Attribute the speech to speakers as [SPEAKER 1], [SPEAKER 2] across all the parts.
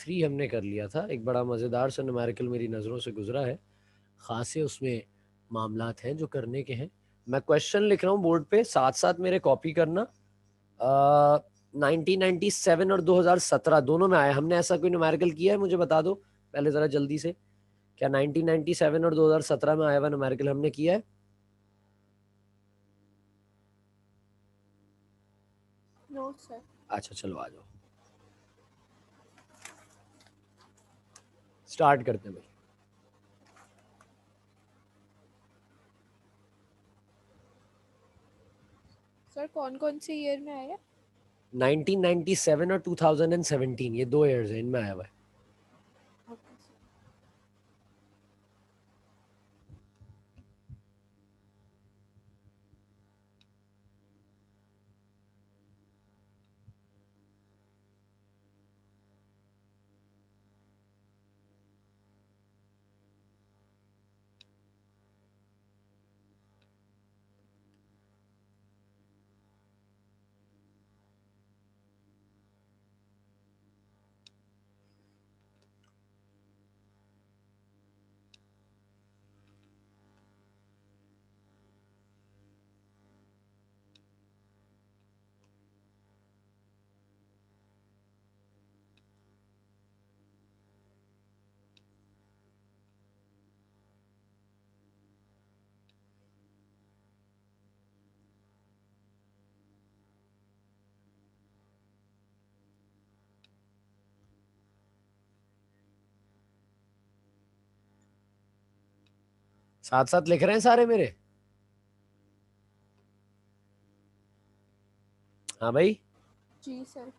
[SPEAKER 1] 3 हमने कर लिया था। एक बड़ा मज़ेदार सा न्यूमेरिकल मेरी नज़रों से गुजरा है, खासे उसमें मामलात हैं जो करने के हैं। मैं क्वेश्चन लिख रहा हूँ बोर्ड पे, साथ साथ मेरे कॉपी करना। 1997 और 2017 दोनों में आया। हमने ऐसा कोई न्यूमेरिकल किया है, मुझे बता दो पहले ज़रा जल्दी से। क्या 1997 और 2017 में आया हुआ न्यूमेरिकल हमने किया है?
[SPEAKER 2] No sir.
[SPEAKER 1] अच्छा चलो आ जाओ, स्टार्ट करते हैं भाई।
[SPEAKER 2] सर कौन कौन से ईयर में आया?
[SPEAKER 1] 1997 और 2017, ये 2 ईयर्स है, इनमें आया हुआ है।
[SPEAKER 2] Okay sir.
[SPEAKER 1] साथ साथ लिख रहे हैं सारे मेरे? हाँ भाई।
[SPEAKER 2] जी सर।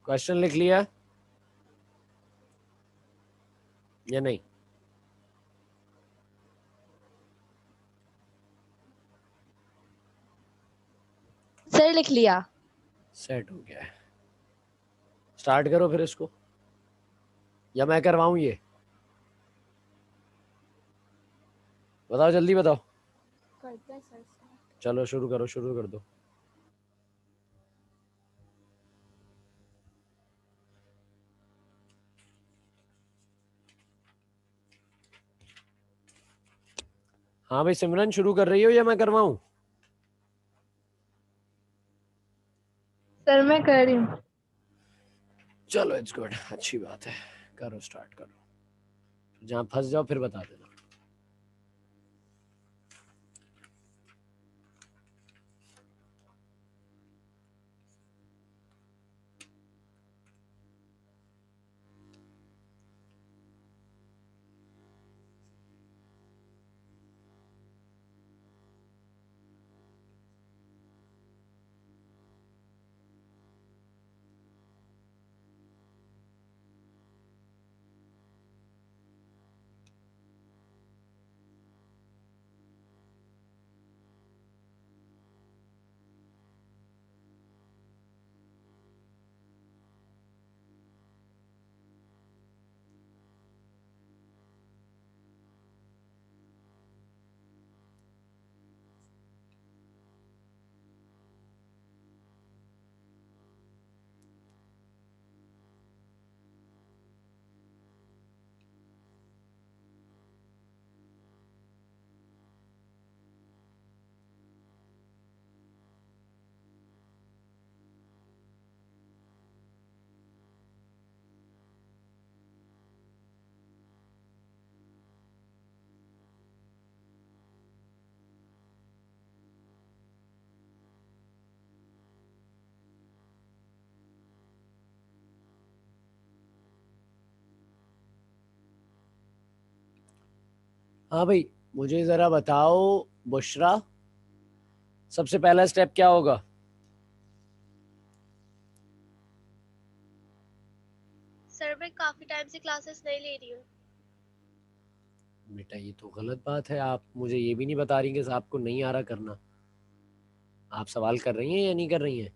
[SPEAKER 1] क्वेश्चन लिख लिया या नहीं?
[SPEAKER 3] सर लिख लिया।
[SPEAKER 1] सेट हो गया है। स्टार्ट करो फिर इसको, या मैं करवाऊं ये? बताओ जल्दी बताओ।
[SPEAKER 2] करते हैं सर स्टार्ट।
[SPEAKER 1] चलो शुरू करो, शुरू कर दो। हाँ भाई सिमरन, शुरू कर रही हो या मैं करवाऊं?
[SPEAKER 3] सर मैं कर रही हूँ।
[SPEAKER 1] चलो इट्स गुड, अच्छी बात है। करो, स्टार्ट करो। जहां फंस जाओ फिर बता देना। हाँ भाई, मुझे जरा बताओ बुशरा, सबसे पहला स्टेप क्या होगा?
[SPEAKER 4] सर मैं काफी टाइम से क्लासेस नहीं ले रही हूँ।
[SPEAKER 1] बेटा ये तो गलत बात है, आप मुझे ये भी नहीं बता रही कि आपको नहीं आ रहा करना। आप सवाल कर रही हैं या नहीं कर रही हैं?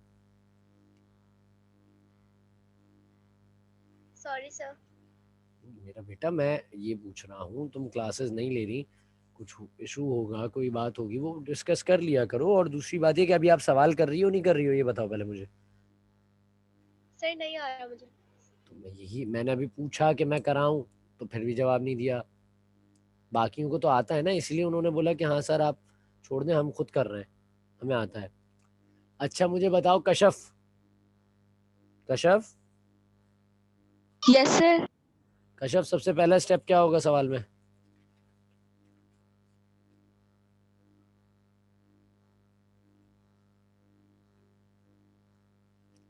[SPEAKER 4] Sorry sir.
[SPEAKER 1] मेरा बेटा मैं ये पूछ रहा हूँ, तुम क्लासेस नहीं ले रही, कुछ इशू होगा, कोई बात होगी, वो डिस्कस कर लिया करो। और दूसरी बात ये कि अभी आप सवाल कर रही हो नहीं कर रही हो, ये बताओ पहले मुझे।
[SPEAKER 4] सर नहीं आ रहा मुझे।
[SPEAKER 1] तो मैंने अभी पूछा कि मैं कराऊं, तो फिर भी जवाब नहीं दिया। बाकियों को तो आता है ना, इसलिए उन्होंने बोला कि हाँ सर आप छोड़ दें, हम खुद कर रहे हैं, हमें आता है। अच्छा मुझे बताओ कशफ, कशफ
[SPEAKER 3] यस सर।
[SPEAKER 1] कशफ सबसे पहला स्टेप क्या होगा सवाल में?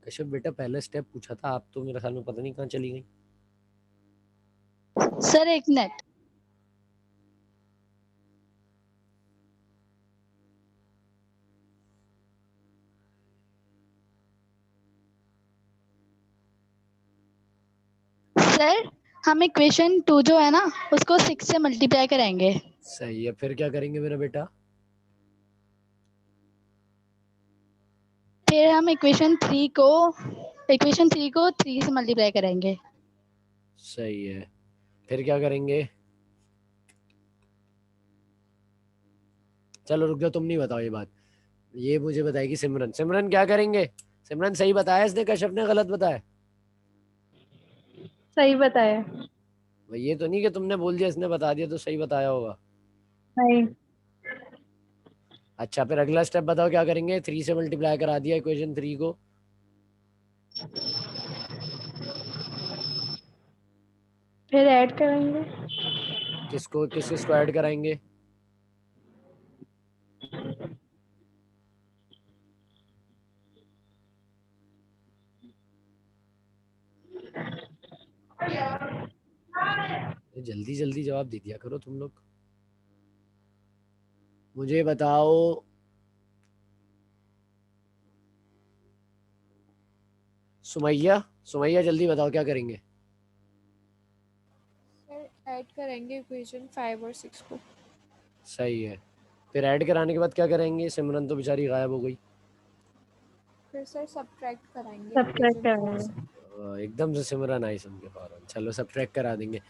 [SPEAKER 1] कशफ बेटा पहला स्टेप पूछा था, आप तो मेरे ख्याल में पता नहीं कहाँ चली गई।
[SPEAKER 3] सर एक मिनट। सर हम इक्वेशन 2 जो है ना उसको 6 से मल्टीप्लाई करेंगे।
[SPEAKER 1] सही है, फिर क्या करेंगे मेरा बेटा?
[SPEAKER 3] फिर हम इक्वेशन 3 को 3 से मल्टीप्लाई करेंगे।
[SPEAKER 1] सही है, फिर क्या करेंगे? चलो रुक जाओ, तुम नहीं बताओ ये बात, ये मुझे बताएगी सिमरन। सिमरन क्या करेंगे? सिमरन सही बताया इसने, कश्यप ने गलत बताया?
[SPEAKER 3] सही बताया।
[SPEAKER 1] भाई ये तो नहीं कि तुमने बोल दिया इसने बता दिया तो सही बताया होगा।
[SPEAKER 3] नहीं।
[SPEAKER 1] अच्छा फिर अगला स्टेप बताओ क्या करेंगे? 3 से मल्टीप्लाई करा दिया इक्वेशन 3 को,
[SPEAKER 3] फिर ऐड करेंगे।
[SPEAKER 1] किसको किस किसको ऐड कराएंगे? जल्दी जल्दी जवाब दे दिया करो तुम लोग। मुझे बताओ सुमैया, सुमैया जल्दी बताओ क्या करेंगे?
[SPEAKER 2] सर ऐड करेंगे इक्वेशन 5 और 6 को।
[SPEAKER 1] सही है, फिर ऐड कराने के बाद क्या करेंगे? सिमरन तो बेचारी गायब हो गई।
[SPEAKER 2] फिर सर सब्ट्रैक्ट कराएंगे
[SPEAKER 3] सब्ट्रैक्ट
[SPEAKER 2] इक्वेशन 4
[SPEAKER 3] करेंगे।
[SPEAKER 2] से।
[SPEAKER 1] एकदम से सिमरन आई सुन के फौरन, चलो सब ट्रैक करा देंगे।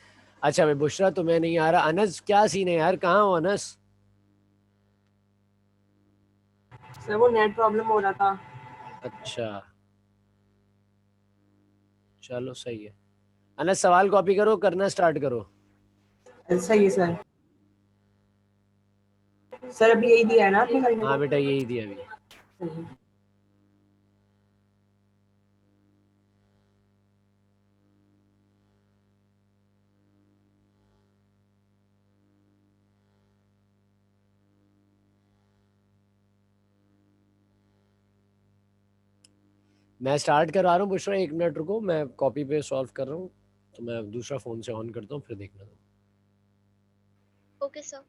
[SPEAKER 1] अच्छा भाई बुशरा तुम्हें नहीं आ रहा, अनस क्या सीन है यार, कहाँ हो अनस?
[SPEAKER 5] सर वो नेट प्रॉब्लम हो रहा था।
[SPEAKER 1] अच्छा चलो सही है। अनस सवाल कॉपी करो, करना स्टार्ट करो।
[SPEAKER 5] सही है सर। सर अभी यही दिया है ना आपने करने
[SPEAKER 1] हाँ
[SPEAKER 5] को?
[SPEAKER 1] बेटा यही दिया अभी।
[SPEAKER 5] सही है।
[SPEAKER 1] मैं स्टार्ट करवा रहा हूँ बुशरा, 1 मिनट रुको, मैं कॉपी पे सॉल्व कर रहा हूँ, तो मैं दूसरा फोन से ऑन करता हूँ, फिर देखना तुम।
[SPEAKER 4] Okay sir.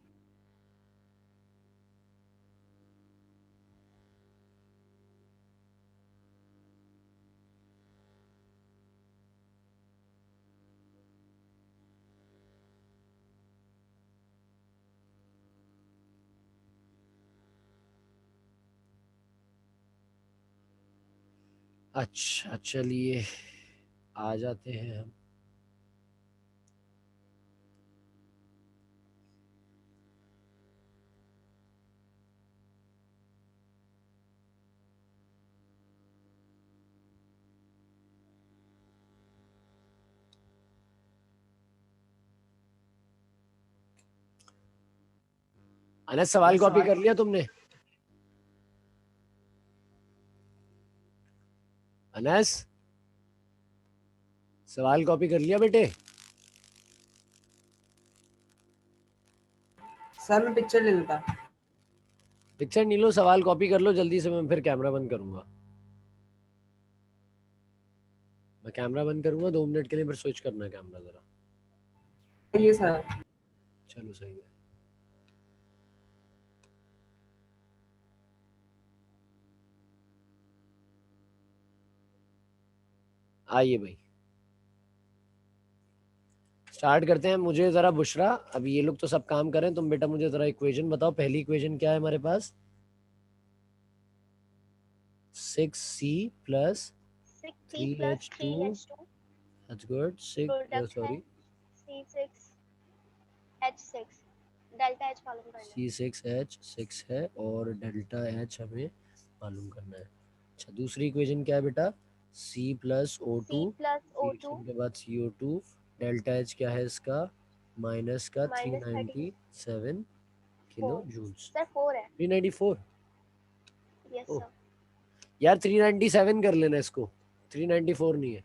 [SPEAKER 1] अच्छा चलिए आ जाते हैं हम। अनस सवाल कॉपी कर लिया तुमने? अनस सवाल कॉपी कर लिया बेटे?
[SPEAKER 5] सर मैं पिक्चर ले लेता।
[SPEAKER 1] पिक्चर नहीं लो, सवाल कॉपी कर लो जल्दी से, मैं फिर कैमरा बंद करूंगा। मैं कैमरा बंद करूंगा 2 मिनट के लिए, फिर स्विच करना है कैमरा जरा।
[SPEAKER 5] सही है सर।
[SPEAKER 1] चलो सही है। आइए भाई स्टार्ट करते हैं। मुझे जरा बुशरा, अभी ये लोग तो सब काम करें, तुम बेटा मुझे जरा इक्वेशन बताओ। पहली इक्वेशन क्या है हमारे पास? 6c plus
[SPEAKER 4] 6c plus
[SPEAKER 1] 3h2,
[SPEAKER 4] 3h2
[SPEAKER 1] that's good, 6
[SPEAKER 4] product है
[SPEAKER 1] sorry
[SPEAKER 4] C6H6 डेल्टा H मालूम करना है।
[SPEAKER 1] C6H6 है और डेल्टा H हमें मालूम करना है। अच्छा दूसरी इक्वेशन क्या है बेटा? C plus O2,
[SPEAKER 4] C plus O2
[SPEAKER 1] reaction के बाद CO2, डेल्टा H क्या है इसका? माइनस का
[SPEAKER 4] minus
[SPEAKER 1] 397 किलो जूल्स।
[SPEAKER 4] सर 4 है।
[SPEAKER 1] 394?
[SPEAKER 4] Yes
[SPEAKER 1] oh
[SPEAKER 4] sir.
[SPEAKER 1] यार 397 कर लेना इसको, 394 नहीं है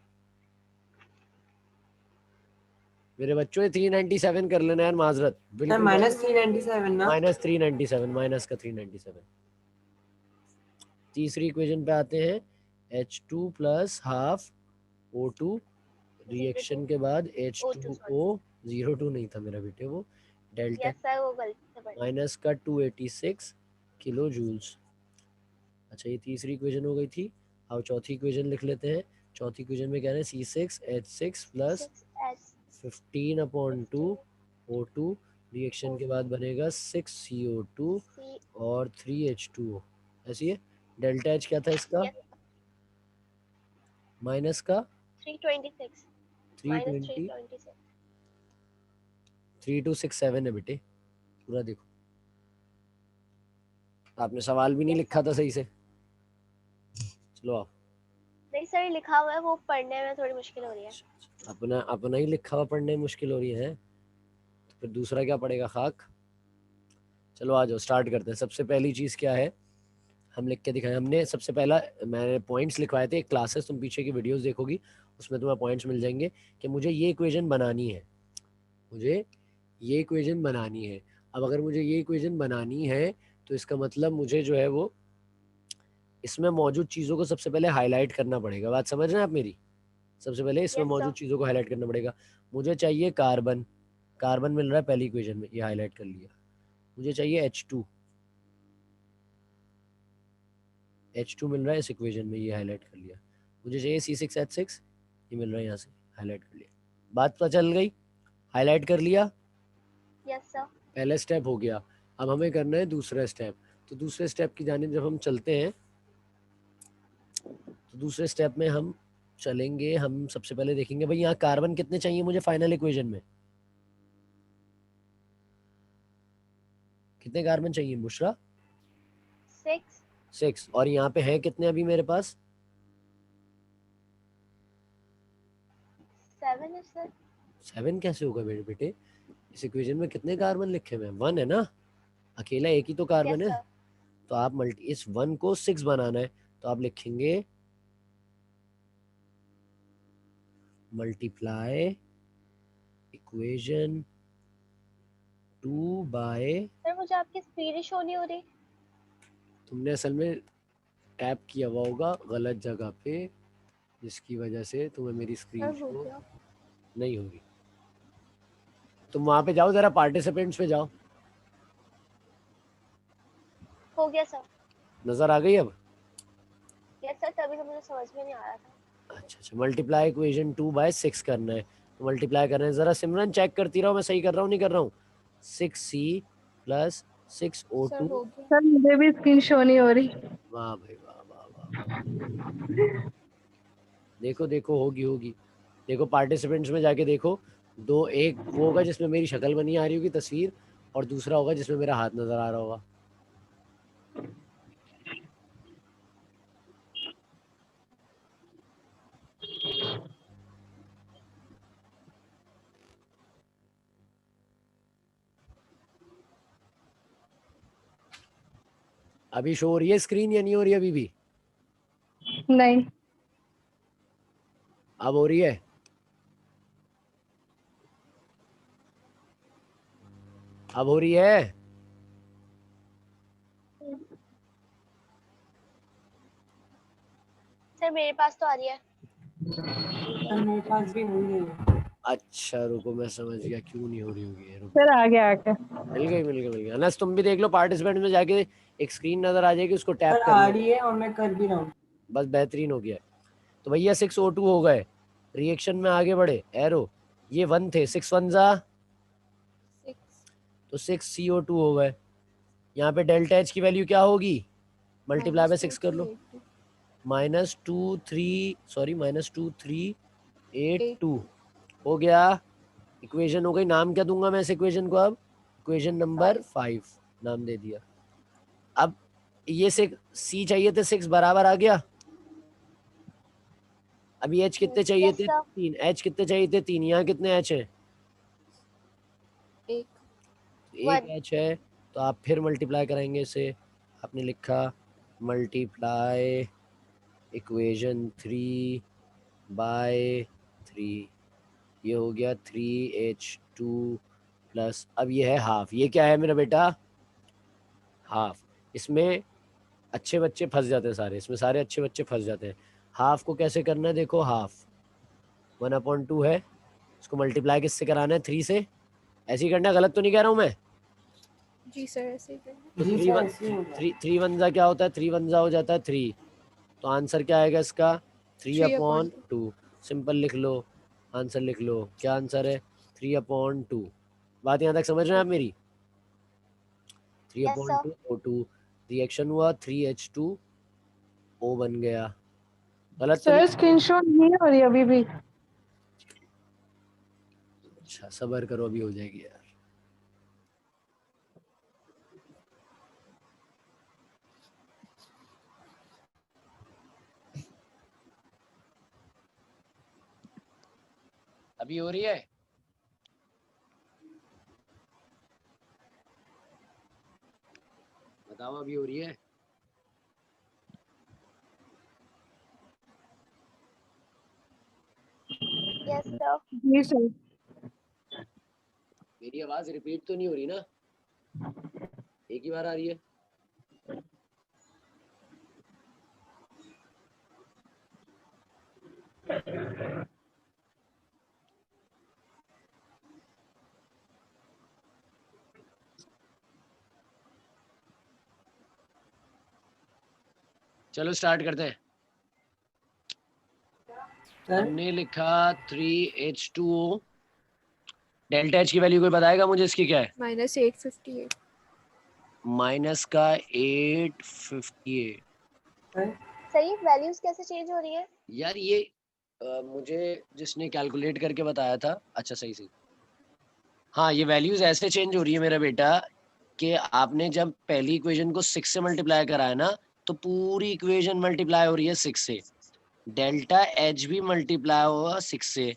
[SPEAKER 1] मेरे बच्चों, ये 397 कर लेना यार, माजरत
[SPEAKER 5] सर
[SPEAKER 1] बिल्कुल।
[SPEAKER 5] -397 ना।
[SPEAKER 1] माइनस 397, माइनस का 397। तीसरी इक्वेशन पे आते हैं, H2 plus half O2, reaction के बाद H2O, 02 नहीं था मेरा बेटे वो, डेल्टा
[SPEAKER 4] यस सर वो गलती से पढ़
[SPEAKER 1] माइनस का 286 किलो जूल्स। अच्छा ये तीसरी इक्वेशन हो गई थी। अब चौथी इक्वेशन लिख लेते हैं। चौथी इक्वेशन में क्या है? C6H6 प्लस 15/2 O2, रिएक्शन के बाद बनेगा 6CO2 और 3H2O, ऐसी है। डेल्टा H क्या था इसका? माइनस का
[SPEAKER 4] 326 minus
[SPEAKER 1] 320,
[SPEAKER 4] 326
[SPEAKER 1] 3267 है बेटे, पूरा देखो। आपने सवाल भी नहीं लिखा था सही से। चलो आओ,
[SPEAKER 4] नहीं सर लिखा हुआ है, वो पढ़ने में थोड़ी मुश्किल हो रही है।
[SPEAKER 1] अपना अपना ही लिखा हुआ पढ़ने में मुश्किल हो रही है तो फिर दूसरा क्या पड़ेगा? खाक। चलो आ जाओ स्टार्ट करते हैं। सबसे पहली चीज़ क्या है हम लिख के दिखाएं। हमने सबसे पहला मैंने पॉइंट्स लिखवाए थे, क्लासेस तुम पीछे की वीडियोस देखोगी उसमें तुम्हें पॉइंट्स मिल जाएंगे कि मुझे ये इक्वेशन बनानी है, मुझे ये इक्वेशन बनानी है। अब अगर मुझे ये इक्वेशन बनानी है तो इसका मतलब मुझे जो है वो इसमें मौजूद चीज़ों को सबसे पहले हाईलाइट करना पड़ेगा। बात समझ रहे हैं आप मेरी? सबसे पहले इसमें
[SPEAKER 4] Yes,
[SPEAKER 1] मौजूद
[SPEAKER 4] sir.
[SPEAKER 1] चीज़ों को हाईलाइट करना पड़ेगा। मुझे चाहिए कार्बन, कार्बन मिल रहा है पहली इक्वेशन में, ये हाईलाइट कर लिया। मुझे चाहिए H2, H2 मिल रहा है इस इक्वेशन में, ये हाईलाइट कर लिया। मुझे चाहिए C6H6, ये मिल रहा है यहाँ से, हाईलाइट कर लिया। बात पता चल गई? हाईलाइट कर लिया,
[SPEAKER 4] Yes, sir.
[SPEAKER 1] पहला स्टेप हो गया। अब हमें करना है दूसरा स्टेप। तो दूसरे स्टेप की जानिब जब हम चलते हैं तो दूसरे स्टेप में हम चलेंगे, हम सबसे पहले देखेंगे भाई यहाँ कार्बन कितने चाहिए मुझे फाइनल इक्वेशन में, कितने कार्बन चाहिए बुशरा? 6। और यहाँ पे है कितने अभी मेरे पास?
[SPEAKER 4] 7 है सर।
[SPEAKER 1] 7 कैसे होगा मेरे बेटे? इस इक्वेशन में कितने कार्बन लिखे हुए हैं? 1 है ना, अकेला एक ही तो कार्बन
[SPEAKER 4] Yes,
[SPEAKER 1] है।
[SPEAKER 4] sir.
[SPEAKER 1] तो आप मल्टी इस 1 को 6 बनाना है तो आप लिखेंगे मल्टीप्लाई इक्वेशन 2 बाय,
[SPEAKER 4] सर मुझे आपकी स्पीड शो नहीं हो रही।
[SPEAKER 1] तुमने असल में टैप किया हुआ होगा गलत जगह पे, जिसकी वजह से तुम्हें मेरी स्क्रीन
[SPEAKER 2] सर हो
[SPEAKER 1] शो
[SPEAKER 2] गया।
[SPEAKER 1] नहीं होगी। तुम वहां पे जाओ, जरा पार्टिसिपेंट्स पे जाओ।
[SPEAKER 4] हो गया सर।
[SPEAKER 1] नजर आ गई अब?
[SPEAKER 4] यस सर, तभी तो मुझे समझ में नहीं आ रहा था।
[SPEAKER 1] अच्छा मल्टीप्लाई इक्वेशन 2 बाय 6 करना है। तो मल्टीप्लाई करना है, जरा सिमरन चेक करती रहो मैं सही कर रहा हूँ नहीं कर रहा हूँ। 6C plus
[SPEAKER 2] sir
[SPEAKER 1] 6O2।
[SPEAKER 2] हो गया।
[SPEAKER 6] सर मुझे भी स्क्रीन शो नहीं हो रही।
[SPEAKER 1] वाह भाई वाह वाह वाह, देखो देखो होगी होगी। देखो पार्टिसिपेंट्स में जाके देखो, दो, एक वो होगा जिसमें मेरी शक्ल बनी आ रही होगी तस्वीर, और दूसरा होगा जिसमें मेरा हाथ नजर आ रहा होगा। अभी शो हो रही है स्क्रीन या नहीं हो रही अभी भी?
[SPEAKER 6] नहीं।
[SPEAKER 1] अब हो रही है? अब हो रही है?
[SPEAKER 4] सर मेरे पास तो आ रही है।
[SPEAKER 5] सर मेरे पास भी हो रही है।
[SPEAKER 1] अच्छा रुको मैं समझ गया क्यों नहीं हो रही होगी। रुको,
[SPEAKER 6] सर आगे आके
[SPEAKER 1] मिल गई। अनस तुम भी देख लो, पार्टिसिपेंट में जाके एक स्क्रीन नजर आ जाएगी, उसको टैप
[SPEAKER 5] सर
[SPEAKER 1] कर
[SPEAKER 5] आ
[SPEAKER 1] लो।
[SPEAKER 5] रही है और मैं कर भी रहा हूँ।
[SPEAKER 1] बस बेहतरीन हो गया। तो भैया 6O2 हो गए। रिएक्शन में आगे बढ़े, एरो, ये 1 थे, 6 1 जा
[SPEAKER 2] 6
[SPEAKER 1] तो 6 CO2 हो गए। यहाँ पे डेल्टा एच की वैल्यू क्या होगी, मल्टीप्लाई बाय 6 कर लो, -2382 हो गया। इक्वेशन हो गई, नाम क्या दूंगा मैं इस इक्वेशन को, अब इक्वेशन नंबर 5 नाम दे दिया। अब ये से सी चाहिए थे 6 बराबर आ गया। अभी एच कितने चाहिए
[SPEAKER 4] Yes,
[SPEAKER 1] थे,
[SPEAKER 4] sir.
[SPEAKER 1] 3, एच कितने चाहिए थे, 3, यहाँ कितने एच है,
[SPEAKER 2] 1
[SPEAKER 1] एक
[SPEAKER 4] 1.
[SPEAKER 1] एच है, तो आप फिर मल्टीप्लाई करेंगे इसे। आपने लिखा मल्टीप्लाई इक्वेशन 3 बाय 3, ये हो गया 3H2 प्लस, अब ये है हाफ, ये क्या है मेरा बेटा, हाफ। इसमें अच्छे बच्चे फंस जाते हैं सारे, इसमें सारे अच्छे बच्चे फंस जाते हैं। हाफ को कैसे करना है, देखो हाफ 1/2 है, इसको मल्टीप्लाई किससे कराना है, 3 से, ऐसे ही करना है, गलत तो नहीं कह रहा हूँ मैं।
[SPEAKER 2] जी सर ऐसे ही करना।
[SPEAKER 1] तो
[SPEAKER 5] जी सर ऐसे ही होगा।
[SPEAKER 1] 3 1 जा क्या होता है, 3 1 जा हो जाता है 3, तो आंसर क्या आएगा इसका, 3/2। सिंपल लिख लो, आंसर लिख लो, क्या आंसर है, 3/2। बात यहाँ तक समझ रहे हैं आप मेरी,
[SPEAKER 4] Yes, sir.
[SPEAKER 1] 3/2 O2, रिएक्शन हुआ 3H2O बन गया, गलत तो
[SPEAKER 6] सर
[SPEAKER 1] नहीं।
[SPEAKER 6] स्क्रीनशॉट नहीं हो रही अभी भी।
[SPEAKER 1] अच्छा सबर करो, अभी हो जाएगी यार। अभी हो रही है, बताओ अभी हो रही है।
[SPEAKER 4] Yes, sir.
[SPEAKER 6] जी सर।
[SPEAKER 1] मेरी आवाज रिपीट तो नहीं हो रही ना, एक ही बार आ रही है। चलो स्टार्ट करते हैं।
[SPEAKER 5] सर
[SPEAKER 1] हमने लिखा 3H2O, डेल्टा एच की वैल्यू कोई बताएगा मुझे इसकी क्या है,
[SPEAKER 2] -858
[SPEAKER 1] माइनस का 858।
[SPEAKER 5] सर
[SPEAKER 4] सही वैल्यूज कैसे चेंज हो रही है?
[SPEAKER 1] यार ये मुझे जिसने कैलकुलेट करके बताया था, अच्छा सही सही, हाँ ये वैल्यूज ऐसे चेंज हो रही है मेरा बेटा, कि आपने जब पहली इक्वेशन को 6 से मल्टीप्लाई कराया ना, तो पूरी इक्वेशन मल्टीप्लाई हो रही है 6 से, डेल्टा एच भी मल्टीप्लाई होगा 6 से,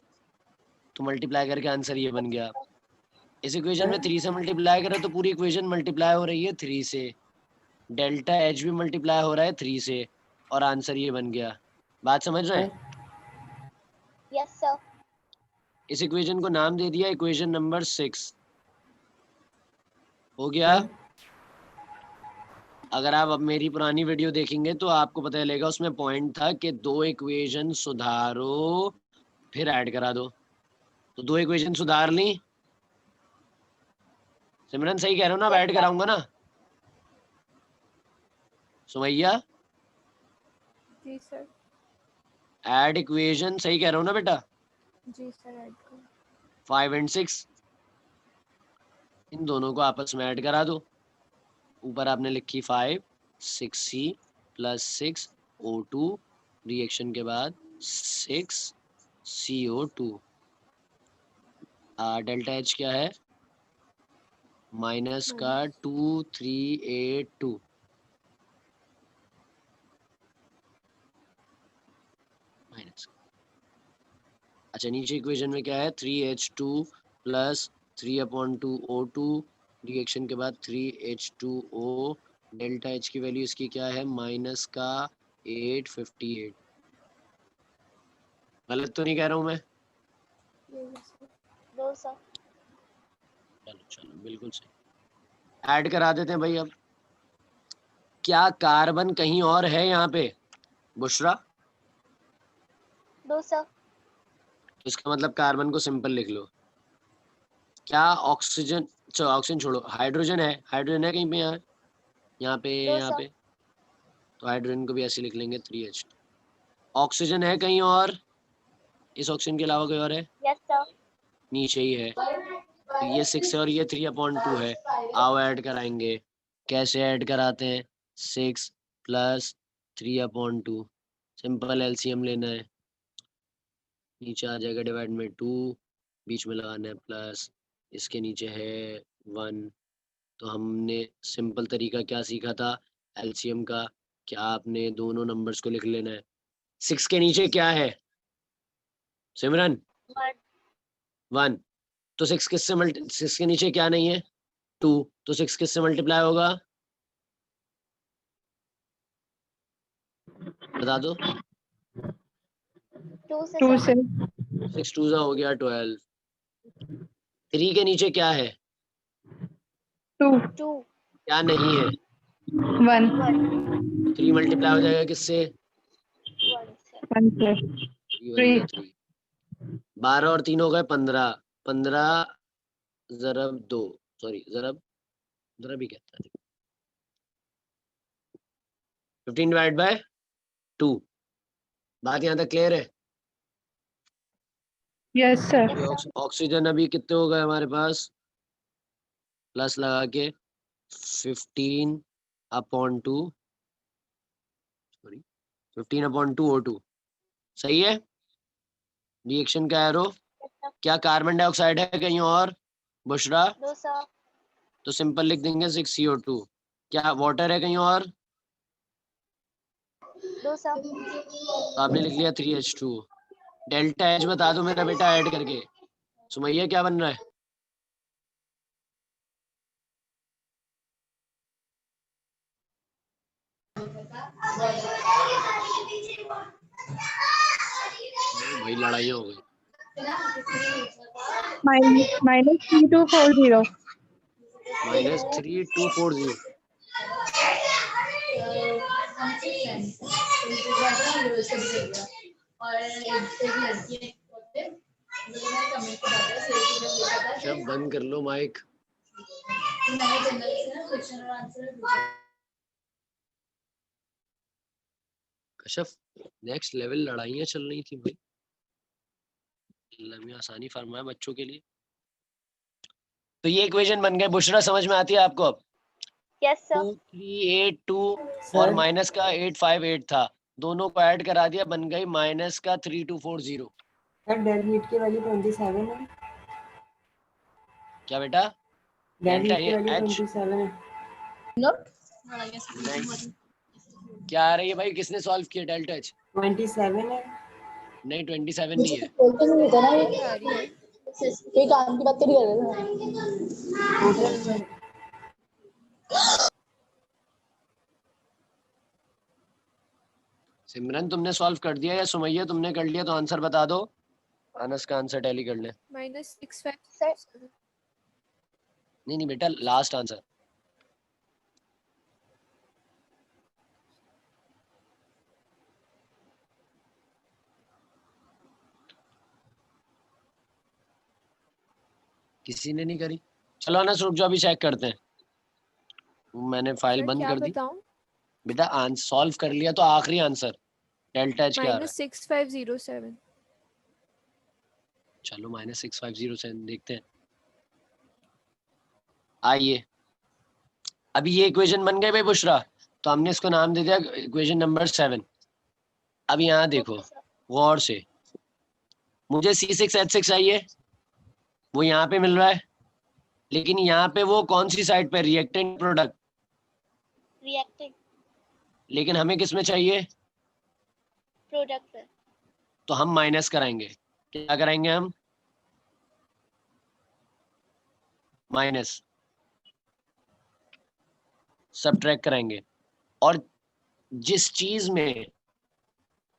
[SPEAKER 1] तो मल्टीप्लाई करके आंसर ये बन गया। इस इक्वेशन में 3 से मल्टीप्लाई करें तो पूरी इक्वेशन मल्टीप्लाई हो रही है 3 से, डेल्टा एच भी मल्टीप्लाई हो रहा है 3 से, और आंसर ये बन गया। बात समझ रहे हैं।
[SPEAKER 4] Yes, sir.
[SPEAKER 1] इस इक्वेशन को नाम दे दिया इक्वेशन नंबर 6, हो गया। अगर आप अब मेरी पुरानी वीडियो देखेंगे तो आपको पता चलेगा, उसमें पॉइंट था कि 2 इक्वेशन सुधारो फिर ऐड करा दो, तो 2 इक्वेशन सुधार ली। सिमरन सही कह रहे हो ना, अब
[SPEAKER 4] Yes,
[SPEAKER 1] ऐड
[SPEAKER 4] sir.
[SPEAKER 1] कराऊंगा ना, सुमैया
[SPEAKER 2] जी सर।
[SPEAKER 1] ऐड इक्वेशन सही कह रहा हूँ ना बेटा,
[SPEAKER 2] जी सर ऐड करो।
[SPEAKER 1] 5 और 6 इन दोनों को आपस में ऐड करा दो। ऊपर आपने लिखी 5 6C प्लस 6O2, रिएक्शन के बाद 6CO2। डेल्टा एच क्या है, माइनस का 2382, माइनस, अच्छा नीचे इक्वेशन में क्या है, 3H2 प्लस 3/2O2, रिएक्शन के बाद 3H2O, डेल्टा एच की वैल्यू इसकी क्या है, माइनस का 858। गलत तो नहीं कह रहा हूँ मैं,
[SPEAKER 2] ये भी सर।
[SPEAKER 4] No, sir.
[SPEAKER 1] चलो चलो बिल्कुल सही। ऐड करा देते हैं भाई। अब क्या कार्बन कहीं और है यहाँ पे, बुशरा,
[SPEAKER 4] No, sir.
[SPEAKER 1] तो इसका मतलब कार्बन को सिंपल लिख लो। क्या ऑक्सीजन, चलो ऑक्सीजन छोड़ो, हाइड्रोजन है, हाइड्रोजन है कहीं पे, यहाँ यहाँ पे
[SPEAKER 4] No,
[SPEAKER 1] यहाँ
[SPEAKER 4] sir.
[SPEAKER 1] पे, तो हाइड्रोजन को भी ऐसे लिख लेंगे 3H। ऑक्सीजन है कहीं और, इस ऑप्शन के अलावा कोई और है?
[SPEAKER 4] Yes sir.
[SPEAKER 1] नीचे ही है, तो ये 6 है और ये 3/2 है। आओ ऐड कराएंगे। कैसे ऐड कराते हैं? 6 प्लस 3/2, सिंपल एलसीएम लेना है। नीचे आ जाएगा डिवाइड में 2, बीच में लगाना है प्लस, इसके नीचे है 1। तो हमने सिंपल तरीका क्या सीखा था एलसीएम का? क्या आपने दोनों नंबर्स को लिख लेना है। 6 के नीचे क्या है सिमरन? 1। तो 6 के नीचे क्या नहीं है? 2। तो 6 किससे मल्टीप्लाई होगा? बता दो।
[SPEAKER 4] 2 से
[SPEAKER 6] 2
[SPEAKER 4] सर।
[SPEAKER 6] से
[SPEAKER 1] 6 2 हो गया 12। 3 के नीचे क्या है?
[SPEAKER 6] 2
[SPEAKER 4] 2
[SPEAKER 1] क्या नहीं है?
[SPEAKER 6] 1
[SPEAKER 4] 1
[SPEAKER 1] 3 मल्टीप्लाई हो जाएगा किससे?
[SPEAKER 4] 1 से
[SPEAKER 6] 1 से 3
[SPEAKER 1] 3। 12 और 3 हो गए 15। 15 ज़रब 2, सॉरी ज़रब ही कहता है। 15 डिवाइड बाय 2। बात यहाँ तक क्लियर है?
[SPEAKER 6] यस सर
[SPEAKER 1] ऑक्सीजन अभी कितने हो गए हमारे पास? प्लस लगा के 15/2, सॉरी 15/2 O2। सही है। रिएक्शन का एरो क्या कार्बन डाइऑक्साइड है कहीं और? बुशरा?
[SPEAKER 4] 2 सर।
[SPEAKER 1] तो सिंपल लिख देंगे 6CO2। क्या वाटर है कहीं और?
[SPEAKER 4] 2 सर।
[SPEAKER 1] तो आपने लिख लिया 3H2। डेल्टा H बता दो मेरा बेटा ऐड करके। सुमैया क्या बन रहा है? भाई लड़ाई हो गई।
[SPEAKER 6] -3240
[SPEAKER 1] -3240। सब बंद कर लो माइक। कशफ नेक्स्ट लेवल लड़ाइयाँ चल रही थी भाई। अल्लाह में आसानी फरमाए बच्चों के लिए। तो ये इक्वेशन बन गए। बुशरा समझ में आती है आपको अब?
[SPEAKER 4] Yes sir.
[SPEAKER 1] 2382 और
[SPEAKER 5] सर
[SPEAKER 1] माइनस का 858 था, दोनों को ऐड करा दिया, बन गई माइनस का 3240।
[SPEAKER 5] सर डेड हीट की वैल्यू 27 है।
[SPEAKER 1] क्या बेटा?
[SPEAKER 5] डेड
[SPEAKER 1] डेल्टा
[SPEAKER 5] हीट की वैल्यू
[SPEAKER 1] एच
[SPEAKER 5] 27 है।
[SPEAKER 1] क्या आ रही है भाई? किसने सॉल्व किया डेल्टा एच?
[SPEAKER 5] 27 है।
[SPEAKER 1] नहीं 27 नहीं है।
[SPEAKER 2] आ रही है
[SPEAKER 5] टोटल में
[SPEAKER 1] सिमरन तुमने सॉल्व कर दिया या सुमैया तुमने कर लिया? तो आंसर बता दो। अनस का आंसर टैली कर ले।
[SPEAKER 2] -657
[SPEAKER 1] नहीं नहीं बेटा, लास्ट आंसर। किसी ने नहीं करी? चलो अनस रुक जाओ, अभी चेक करते हैं। मैंने फाइल
[SPEAKER 2] सर
[SPEAKER 1] बंद
[SPEAKER 2] क्या
[SPEAKER 1] कर दी
[SPEAKER 2] बताऊं?
[SPEAKER 1] बेटा। आंसर सॉल्व कर लिया तो आखिरी आंसर डेल्टा एच क्या आ रहा है?
[SPEAKER 2] -6507
[SPEAKER 1] चलो -6507 से देखते हैं। आइए, अभी ये इक्वेशन बन गए भाई बुशरा, तो हमने इसको नाम दे दिया इक्वेशन नंबर 7। अब यहाँ देखो
[SPEAKER 4] ओके सर।
[SPEAKER 1] गौर से, मुझे C6H6 चाहिए, वो यहाँ पे मिल रहा है, लेकिन यहाँ पे वो कौन सी साइड पे? Reactant product.
[SPEAKER 4] रिएक्टिंग
[SPEAKER 1] लेकिन हमें किस में चाहिए?
[SPEAKER 4] प्रोडक्ट में।
[SPEAKER 1] तो हम माइनस कराएंगे। क्या कराएंगे हम? माइनस सबट्रैक्ट कराएंगे। और जिस चीज में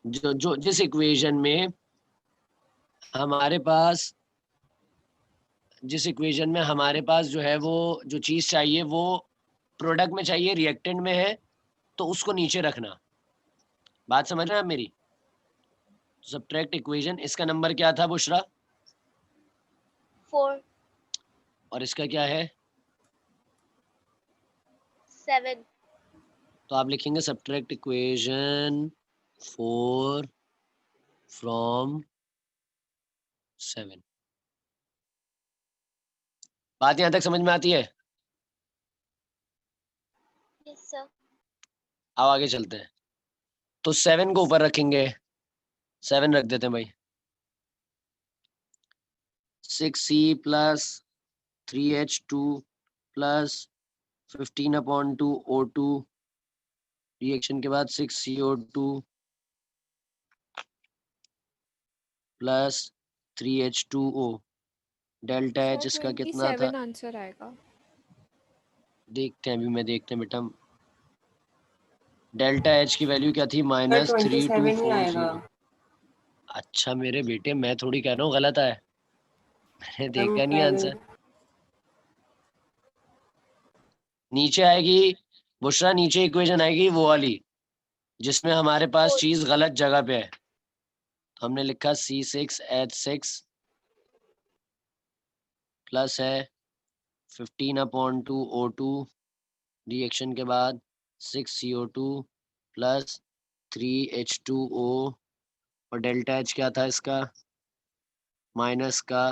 [SPEAKER 1] जिस इक्वेशन में हमारे पास जो है वो जो चीज चाहिए वो प्रोडक्ट में चाहिए, रिएक्टेंट में है, तो उसको नीचे रखना। बात समझ रहे हैं आप मेरी? सबट्रैक्ट इक्वेशन, इसका नंबर क्या था बुशरा?
[SPEAKER 4] 4
[SPEAKER 1] और इसका क्या है?
[SPEAKER 4] 7
[SPEAKER 1] तो आप लिखेंगे सबट्रैक्ट इक्वेशन 4 फ्रॉम 7। बात यहाँ तक समझ में आती है?
[SPEAKER 4] Yes sir.
[SPEAKER 1] अब आगे चलते हैं। तो 7 को ऊपर रखेंगे, 7 रख देते हैं भाई। 6C plus 3H2 plus 15/2 O2 reaction के बाद 6CO2 plus 3H2O। Delta H
[SPEAKER 2] sir
[SPEAKER 1] इसका कितना था?
[SPEAKER 2] 27 आंसर आएगा।
[SPEAKER 1] देखते हैं, अभी मैं देखते हैं बेटा। डेल्टा एच की वैल्यू क्या थी?
[SPEAKER 5] सर 27 ही आएगा।
[SPEAKER 1] -3240। अच्छा मेरे बेटे, मैं थोड़ी कह रहा हूँ गलत है, मैंने
[SPEAKER 5] हम
[SPEAKER 1] देखा नहीं
[SPEAKER 5] पहले
[SPEAKER 1] आंसर। नीचे आएगी बुशरा, नीचे इक्वेशन आएगी वो वाली जिसमें हमारे पास चीज गलत जगह पे है। हमने लिखा C6H6 प्लस है 15/2 O2 रिएक्शन के बाद 6CO2 प्लस 3H2O और डेल्टा एच क्या था इसका? माइनस का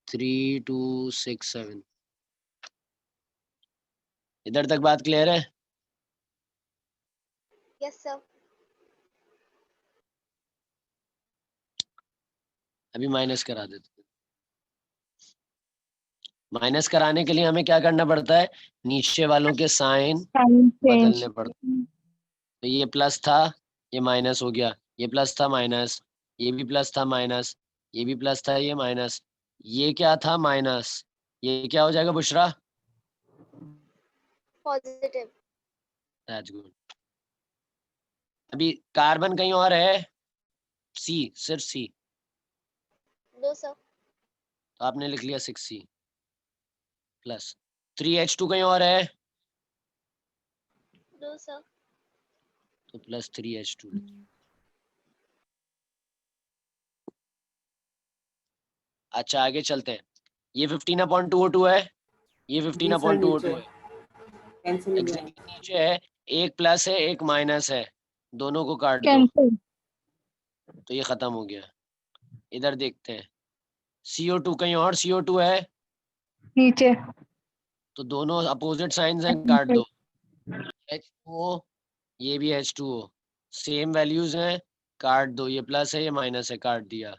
[SPEAKER 1] 3267। इधर तक बात क्लियर है?
[SPEAKER 4] Yes sir.
[SPEAKER 1] अभी माइनस करा देते हैं। माइनस कराने के लिए हमें क्या करना पड़ता है? नीचे वालों के साइन
[SPEAKER 6] Sign change.
[SPEAKER 1] बदलने पड़ते हैं। तो ये प्लस था, ये माइनस हो गया, ये प्लस था माइनस, ये भी प्लस था माइनस, ये भी प्लस था ये माइनस, ये क्या था माइनस, ये क्या हो जाएगा बुशरा?
[SPEAKER 4] पॉजिटिव।
[SPEAKER 1] That's good. अभी कार्बन कहीं और है? सी, सिर्फ सी,
[SPEAKER 4] नो सर।
[SPEAKER 1] तो आपने लिख लिया 6C प्लस 3H2 कहीं और है
[SPEAKER 4] नो सर।
[SPEAKER 1] तो प्लस 3H2। अच्छा आगे चलते हैं। ये 15/2O2 है, ये
[SPEAKER 5] जी सर
[SPEAKER 1] 15/2O2
[SPEAKER 5] नीचे
[SPEAKER 1] है।
[SPEAKER 5] कैंसिल हो
[SPEAKER 1] एग्जैक्टली
[SPEAKER 5] जाएगा।
[SPEAKER 1] नीचे है, एक प्लस है एक माइनस है, दोनों को काट दो
[SPEAKER 6] Cancel.
[SPEAKER 1] तो ये खत्म हो गया। इधर देखते हैं, CO2 कहीं और CO2 है
[SPEAKER 6] नीचे.
[SPEAKER 1] तो दोनों अपोजिट साइंस हैं, काट दो। H2O, ये भी H2O, सेम वैल्यूज हैं, काट दो। ये प्लस है ये माइनस है, काट दिया।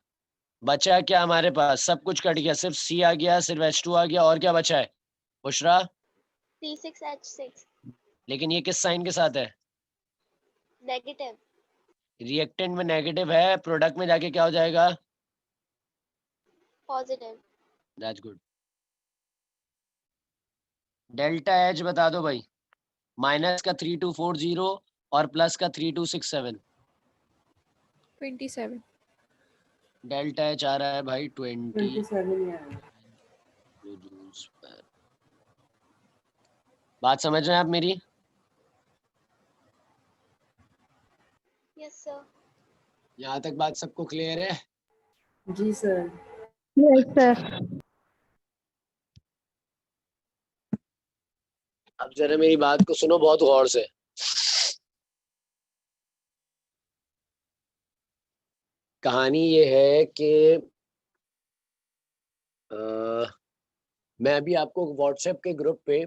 [SPEAKER 1] बचा क्या हमारे पास? सब कुछ कट गया, सिर्फ C आ गया, सिर्फ H2 आ गया, और क्या बचा है बुशरा?
[SPEAKER 4] C6H6
[SPEAKER 1] लेकिन ये किस साइन के साथ है?
[SPEAKER 4] नेगेटिव।
[SPEAKER 1] रिएक्टेंट में नेगेटिव है, प्रोडक्ट में जाके क्या हो जाएगा?
[SPEAKER 4] Positive.
[SPEAKER 1] That's good. Delta H बता दो भाई। माइनस का 3240 और प्लस का 3267।
[SPEAKER 2] 27।
[SPEAKER 1] डेल्टा एच आ रहा है भाई 20
[SPEAKER 5] 27 ही आएगा।
[SPEAKER 1] Joules per. बात समझ रहे हैं आप मेरी?
[SPEAKER 4] Yes sir.
[SPEAKER 1] यहाँ तक बात सबको क्लियर है?
[SPEAKER 5] जी सर।
[SPEAKER 6] Yes, sir.
[SPEAKER 1] अब जरा मेरी बात को सुनो बहुत गौर से। कहानी ये है कि मैं अभी आपको व्हाट्सएप के ग्रुप पे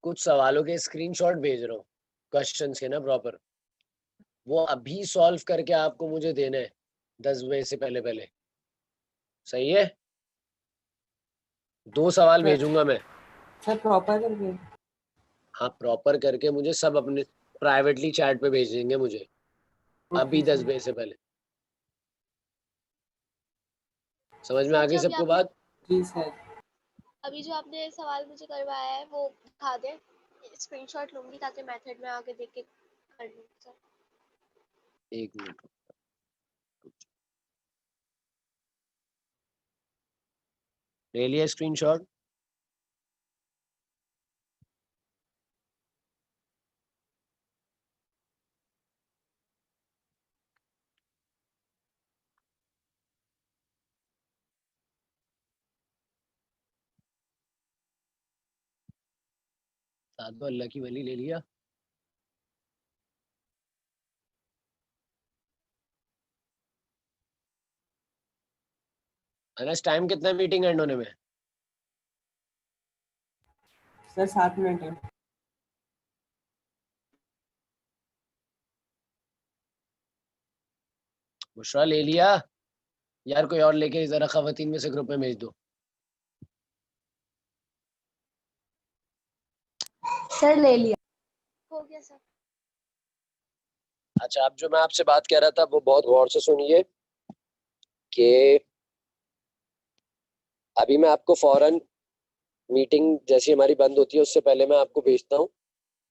[SPEAKER 1] कुछ सवालों के स्क्रीनशॉट भेज रहा हूँ, क्वेश्चंस के ना प्रॉपर। वो अभी सॉल्व करके आपको मुझे देना है 10 बजे से पहले पहले, सही है? 2 सवाल
[SPEAKER 5] सर
[SPEAKER 1] भेजूंगा मैं।
[SPEAKER 5] सर प्रॉपर करके।
[SPEAKER 1] हाँ प्रॉपर करके मुझे सब अपने प्राइवेटली चैट पे भेज देंगे मुझे अभी
[SPEAKER 5] ओके
[SPEAKER 1] 10
[SPEAKER 5] सर।
[SPEAKER 1] बजे से पहले। समझ में
[SPEAKER 4] सर
[SPEAKER 1] आ
[SPEAKER 4] जो
[SPEAKER 1] गई
[SPEAKER 4] अभी
[SPEAKER 1] सबको
[SPEAKER 4] आपने
[SPEAKER 1] बात?
[SPEAKER 5] जी सर।
[SPEAKER 4] अभी जो आपने सवाल मुझे करवाया है वो दिखा दें, स्क्रीनशॉट लूंगी ताकि मेथड में आगे देख के कर लूँ सर।
[SPEAKER 1] एक मिनट, ले लिया स्क्रीनशॉट? साधु अल्लाह की वली ले लिया? अनस टाइम कितना है मीटिंग एंड होने में?
[SPEAKER 5] सर 7 मिनट है।
[SPEAKER 1] बुशरा ले लिया यार, कोई और लेके जरा खवातीन में से ग्रुप में भेज दो।
[SPEAKER 3] सर ले लिया।
[SPEAKER 4] हो गया सर।
[SPEAKER 1] अच्छा, अब जो मैं आपसे बात कह रहा था वो बहुत गौर से सुनिए कि अभी मैं आपको फौरन मीटिंग जैसी हमारी बंद होती है उससे पहले मैं आपको भेजता हूँ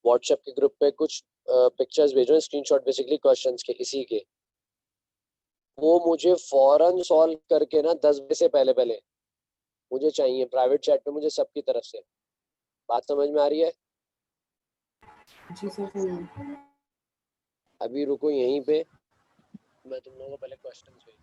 [SPEAKER 1] व्हाट्सएप के ग्रुप पे कुछ पिक्चर्स भेजो, स्क्रीनशॉट बेसिकली क्वेश्चंस के इसी के, वो मुझे फौरन सॉल्व करके ना 10 बजे से पहले पहले मुझे चाहिए प्राइवेट चैट पे मुझे सबकी तरफ से। बात समझ में आ रही है?
[SPEAKER 5] जी सर सही।
[SPEAKER 1] अभी रुको यहीं पे, मैं तुम लोगों को पहले क्वेश्चंस भेज।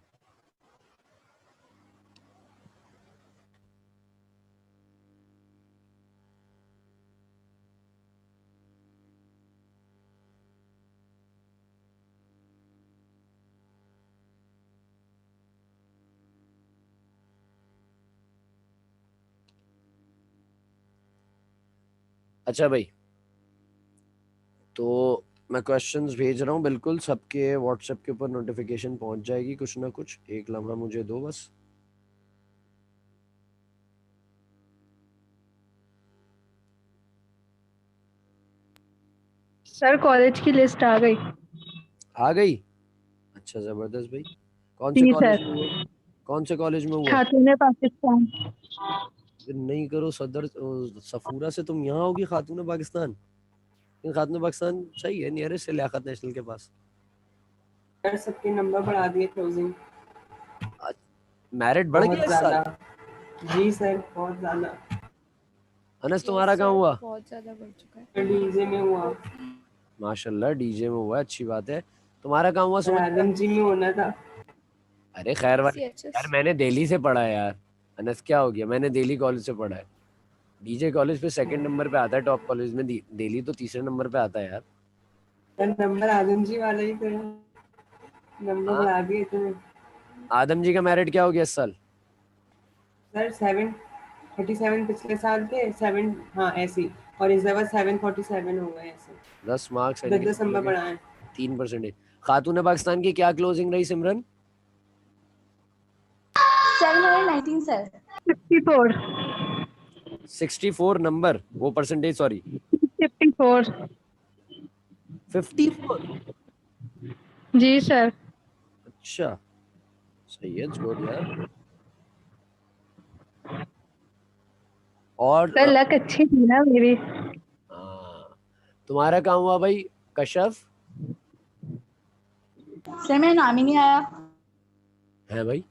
[SPEAKER 1] अच्छा भाई, तो मैं क्वेश्चंस भेज रहा हूँ, बिल्कुल सबके व्हाट्सएप के ऊपर नोटिफिकेशन पहुंच जाएगी कुछ ना कुछ। एक लम्हा मुझे दो बस।
[SPEAKER 6] सर कॉलेज की लिस्ट आ गई।
[SPEAKER 1] आ गई? अच्छा जबरदस्त भाई। कौन से
[SPEAKER 6] जी
[SPEAKER 1] कॉलेज
[SPEAKER 6] सर।
[SPEAKER 1] में हुआ? कौन से कॉलेज में हुआ?
[SPEAKER 6] खातून पाकिस्तान।
[SPEAKER 1] फिर नहीं करो सदर सफूरा से तुम यहाँ होगी खातून पाकिस्तान। लेकिन खातून पाकिस्तान सही है, नियरेस्ट है लियाकत नेशनल के पास।
[SPEAKER 5] सर सबके नंबर बढ़ा दिए क्लोजिंग।
[SPEAKER 1] मेरिट बढ़
[SPEAKER 5] बहुत
[SPEAKER 1] गया इस साल।
[SPEAKER 5] ज्यादा। जी सर बहुत ज्यादा।
[SPEAKER 1] अनस
[SPEAKER 2] Yes,
[SPEAKER 1] तुम्हारा कहाँ
[SPEAKER 2] sir,
[SPEAKER 1] हुआ?
[SPEAKER 2] बहुत ज्यादा बढ़ चुका है।
[SPEAKER 5] डीजे में हुआ।
[SPEAKER 1] माशाल्लाह डीजे में हुआ, अच्छी बात है। तुम्हारा कहाँ हुआ
[SPEAKER 5] सर
[SPEAKER 1] समझ?
[SPEAKER 5] आदम जी में होना था।
[SPEAKER 1] अरे खैर वाली यार,
[SPEAKER 2] CHS
[SPEAKER 1] मैंने दिल्ली से पढ़ा है यार। अनस क्या हो गया, मैंने दिल्ली कॉलेज से पढ़ा है। डीजे कॉलेज पे सेकंड नंबर पे आता है, टॉप कॉलेज में दिल्ली तो तीसरे नंबर पे आता है यार।
[SPEAKER 5] सर नंबर आदम जी वाले ही थे, नंबर
[SPEAKER 1] हाँ,
[SPEAKER 5] बढ़ा दिए थे।
[SPEAKER 1] आदम जी का मेरिट क्या हो गया इस साल?
[SPEAKER 5] सर 747 पिछले साल थे, 7 हाँ ऐसी, और इस दफा 747 हो गए ऐसे।
[SPEAKER 1] 10 मार्क्स
[SPEAKER 5] 10 नंबर बढ़ाए।
[SPEAKER 1] 3%। खातून पाकिस्तान की क्या क्लोजिंग रही सिमरन?
[SPEAKER 3] 719 सर।
[SPEAKER 6] 54।
[SPEAKER 1] 64 नंबर, वो परसेंटेज सॉरी।
[SPEAKER 6] 54।
[SPEAKER 1] 54?
[SPEAKER 6] जी सर।
[SPEAKER 1] अच्छा सही है, गुड यार। और
[SPEAKER 6] सर लक अच्छी थी ना मेरी।
[SPEAKER 1] हाँ, तुम्हारा काम हुआ भाई कशफ?
[SPEAKER 3] सर मेरा नाम ही नहीं आया।
[SPEAKER 1] है भाई,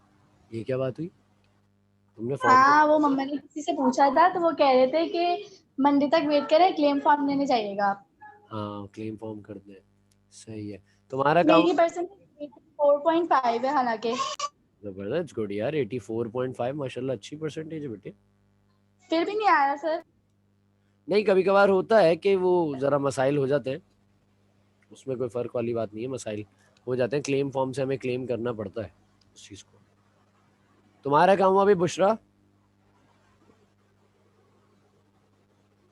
[SPEAKER 1] ये क्या बात हुई? तुमने फॉर्म
[SPEAKER 3] हाँ वो मम्मा ने किसी से पूछा था तो वो कह रहे थे कि मंडे तक वेट करें, क्लेम फॉर्म लेने जाइएगा आप।
[SPEAKER 1] हाँ क्लेम फॉर्म कर दे। सही है। तुम्हारा काम?
[SPEAKER 3] मेरी परसेंटेज 4.5 है हालांकि।
[SPEAKER 1] जबरदस्त, गुड यार। 84.5 माशाल्लाह, अच्छी परसेंटेज है बेटे।
[SPEAKER 3] फिर भी नहीं आया सर।
[SPEAKER 1] नहीं, कभी कभार होता है कि वो जरा मसाइल हो जाते हैं, उसमें कोई फर्क वाली बात नहीं है। मसाइल हो जाते हैं, क्लेम फॉर्म से हमें क्लेम करना पड़ता है उस चीज को। तुम्हारा काम हुआ भाई बुशरा?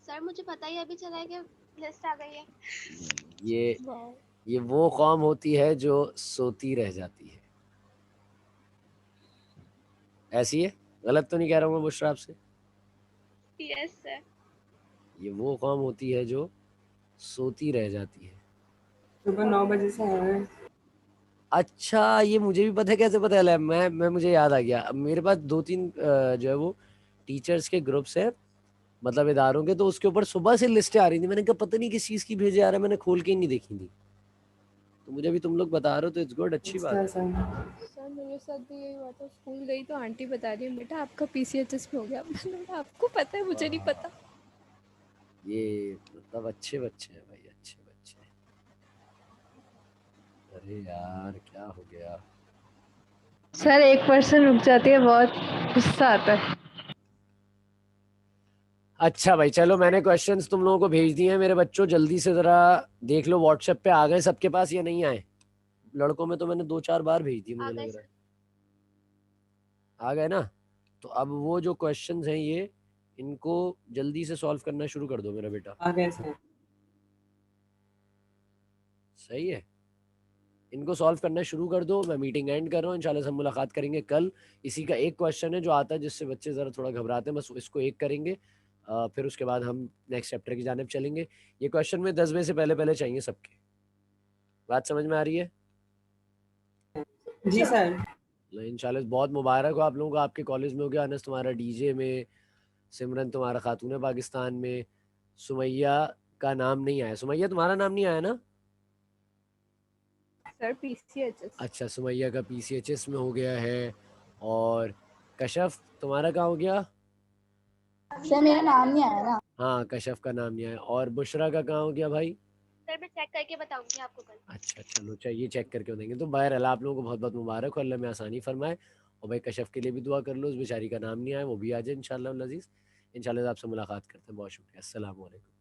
[SPEAKER 4] सर मुझे पता ही अभी चला है कि लिस्ट आ गई है।
[SPEAKER 1] ये
[SPEAKER 2] वाओ।
[SPEAKER 1] ये वो कौम होती है जो सोती रह जाती है। ऐसी है? गलत तो नहीं कह रहा हूँ मैं बुशरा आपसे?
[SPEAKER 4] Yes sir.
[SPEAKER 1] ये वो कौम होती है जो सोती रह जाती है।
[SPEAKER 5] सुबह 9 बजे से आए हैं।
[SPEAKER 1] अच्छा, ये मुझे भी पता है, कैसे पता है? मैं मुझे याद आ गया। अब मेरे पास 2-3 जो है वो टीचर्स के ग्रुप्स हैं, मतलब इदारों के, तो उसके ऊपर सुबह से लिस्टें आ रही थी। मैंने कहा पता नहीं किस चीज़ की भेजे आ रहा है, मैंने खोल के ही नहीं देखी थी। तो मुझे भी तुम लोग बता रहे हो तो इट्स गुड, अच्छी बात
[SPEAKER 5] सर
[SPEAKER 1] है।
[SPEAKER 2] सर मेरे साथ भी यही हुआ था, स्कूल गई तो आंटी बता रही है बेटा आपका PCHS में हो गया। मैंने बोला आपको पता है, मुझे नहीं पता।
[SPEAKER 1] ये मतलब अच्छे बच्चे हैं भाई, अच्छे बच्चे हैं। अरे यार क्या हो गया?
[SPEAKER 6] सर 1% रुक जाती है, बहुत गुस्सा आता है।
[SPEAKER 1] अच्छा भाई चलो, मैंने क्वेश्चंस तुम लोगों को भेज दिए हैं मेरे बच्चों, जल्दी से जरा देख लो व्हाट्सएप पे आ गए सबके पास या नहीं आए। लड़कों में तो मैंने 2-4 बार भेज दिए
[SPEAKER 4] आ
[SPEAKER 1] मुझे
[SPEAKER 4] गए
[SPEAKER 1] लग रहा
[SPEAKER 4] सर।
[SPEAKER 1] है। आ गए ना? तो अब वो जो क्वेश्चंस हैं ये, इनको जल्दी से सॉल्व करना शुरू कर दो मेरा बेटा।
[SPEAKER 5] आ गए सर।
[SPEAKER 1] सही है, इनको सॉल्व करना शुरू कर दो। मैं मीटिंग एंड कर रहा हूँ, इंशाल्लाह से हम मुलाकात करेंगे कल। इसी का एक क्वेश्चन है जो आता है जिससे बच्चे ज़रा थोड़ा घबराते हैं, बस इसको एक करेंगे। फिर उसके बाद हम नेक्स्ट चैप्टर की जानिब चलेंगे। ये क्वेश्चन में 10 बजे से पहले पहले चाहिए सबके। बात समझ में आ रही है?
[SPEAKER 5] जी सर।
[SPEAKER 1] इंशाल्लाह बहुत मुबारक हो आप लोगों को, आपके कॉलेज में हो गया। अनस तुम्हारा डीजे में, सिमरन तुम्हारा खातून पाकिस्तान में, सुमैया का नाम नहीं आया। सुमैया तुम्हारा नाम नहीं आया ना?
[SPEAKER 2] Sir PCHS.
[SPEAKER 1] अच्छा, सुमैया का पीसीएचएस में हो गया है। और कशफ तुम्हारा कहाँ हो गया?
[SPEAKER 3] सर मेरा नाम नहीं आया ना।
[SPEAKER 1] हाँ, कशफ का नाम नहीं आया। और बुशरा का कहाँ हो गया भाई?
[SPEAKER 4] सर मैं चेक करके बताऊंगी आपको कल।
[SPEAKER 1] अच्छा चलो, चाहिए चेक करके देंगे। तो बहरहाल आप लोगों को बहुत बहुत मुबारक हो, अल्लाह में आसानी फरमाए। और भाई कशफ के लिए भी दुआ कर लो, उस बेचारी का नाम नहीं आया, वो भी आ जाए इंशाल्लाह अज़ीज़। इंशाल्लाह आपसे मुलाकात करते हैं। बहुत शुक्रिया, अस्सलाम वालेकुम।